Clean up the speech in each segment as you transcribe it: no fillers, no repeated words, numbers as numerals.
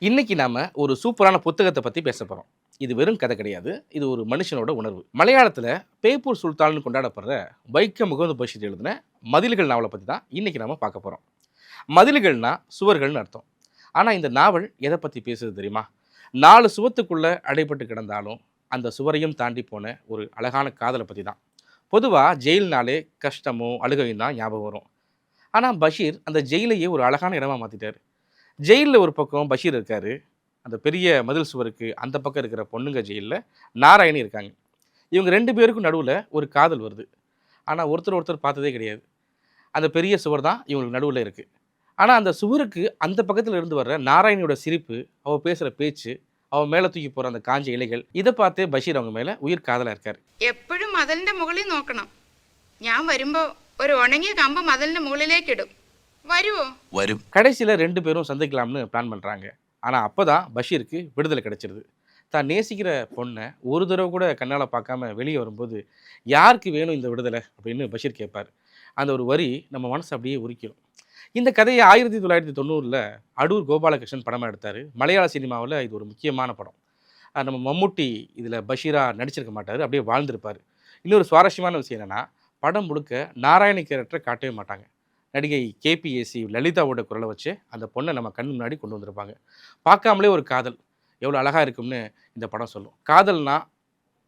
இன்னைக்கு நாம ஒரு சூப்பரான புத்தகத்தை பத்தி பேச போறோம். இது வெறும் கதை கிடையாது. இது ஒரு மனுஷனோட உணர்வு. மலையாளத்துல பேப்பூர் சுல்தான்னு கொண்டாடப்படுற வைக்கம் முகமது பஷீர் எழுதின மதில்கள் நாவலை பத்தி தான் இன்னைக்கு நாம பார்க்க போறோம். மதில்கள்னா சுவர்கள்னு அர்த்தம். ஆனா இந்த நாவல் எதை பத்தி பேசுது தெரியுமா? 4 சுவத்துக்குள்ள அடைபட்டு கிடந்தாலும் அந்த சுவரையும் தாண்டி போன ஒரு அழகான காதலை பத்தி தான். பொதுவா ஜெயில்னாலே கஷ்டமும் அழுகையும் தான் ஞாபகம் வரும். ஆனா பஷீர் அந்த ஜெயிலையே ஒரு அழகான இடமா மாத்திட்டாரு. ஜெயில்ல ஒரு பக்கம் பஷீர் இருக்காரு. அந்த பெரிய மதில் சுவருக்கு அந்த பக்கம் இருக்கிற பொண்ணுங்க ஜெயில்ல நாராயணி இருக்காங்க. இவங்க 2 பேருக்கும் நடுவுல ஒரு காதல் வருது. ஆனா ஒருத்தர் ஒருத்தர் பார்த்ததே கிடையாது. அந்த பெரிய சுவர் தான் இவங்களுக்கு நடுவுல இருக்கு. ஆனா அந்த சுவருக்கு அந்த பக்கத்துல இருந்து வர்ற நாராயணியோட சிரிப்பு, அவ பேசுற பேச்சு, அவ மேல தூக்கி போற அந்த காஞ்ச இலைகள், இத பார்த்தே பஷீர் அவங்க மேல உயிர் காதலா இருக்காரு. എപ്പോഴും മതിലിന്റെ മുകളിൽ നോക്കണം. ഞാൻ വരുമ്പോ ഒരു ഉണങ്ങിയ കമ്പ് മതിലിന്റെ മുകളിലേക്ക് ഇടും. വരുവോ? வரும். கடைசியில 2 பேரும் சந்திக்கலாம்னு பிளான் பண்றாங்க. ஆனா அப்பதான் பஷீருக்கு விடுதலை கிடைச்சிருது. தான் நேசிக்கிற பொண்ண ஒரு தடவ கூட கண்ணால பார்க்காம வெளிய வரும்போது, "யாருக்கு வேணும் இந்த விடுதலை?" அப்படின்னு பஷீர் கேட்பாரு. அந்த ஒரு வரி நம்ம மனச அப்படியே உரிக்கும். இந்த கதைய 1990ல அடூர் கோபாலகிருஷ்ணன் படமா எடுத்தாரு. மலையாள சினிமாவுல இது ஒரு முக்கியமான படம். நம்ம மம்முட்டி இதில பஷீரா நடிச்சிருக்க மாட்டாரு. அப்படியே வாழ்ந்திருப்பாரு. இன்னொரு சுவாரஸ்யமான விஷயம் என்னன்னா, படம் முழுக்க நாராயணி கேரக்டர காட்டவே மாட்டாங்க. நடிகை கேபிஏசி லலிதாவோட குரல வச்சு அந்த பொண்ண நம்ம கண் முன்னாடி கொண்டு வந்திருப்பாங்க. பார்க்காமலே ஒரு காதல் எவ்வளோ அழகா இருக்கும்னு இந்த படம் சொல்லும். காதல்னா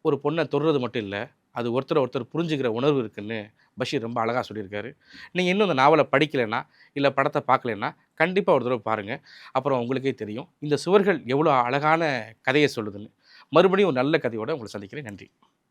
ஒரு பொண்ண தொடுறது மட்டும் இல்ல, அது ஒருத்தர ஒருத்தர் புரிஞ்சுக்கிற உணர்வு இருக்குன்னு பஷீர் ரொம்ப அழகா சொல்லியிருக்காரு. நீங்க இன்னும் அந்த நாவல படிக்கலைன்னா, இல்ல படத்த பார்க்கலைன்னா, கண்டிப்பா ஒரு தடவ பாருங்க. அப்புறம் உங்களுக்கே தெரியும். இந்த சுவர்கள் எவ்வளோ அழகான கதைய சொல்லுதுன்னு. மறுபடியும் ஒரு நல்ல கதையோட உங்கள சந்திக்கிறேன். நன்றி.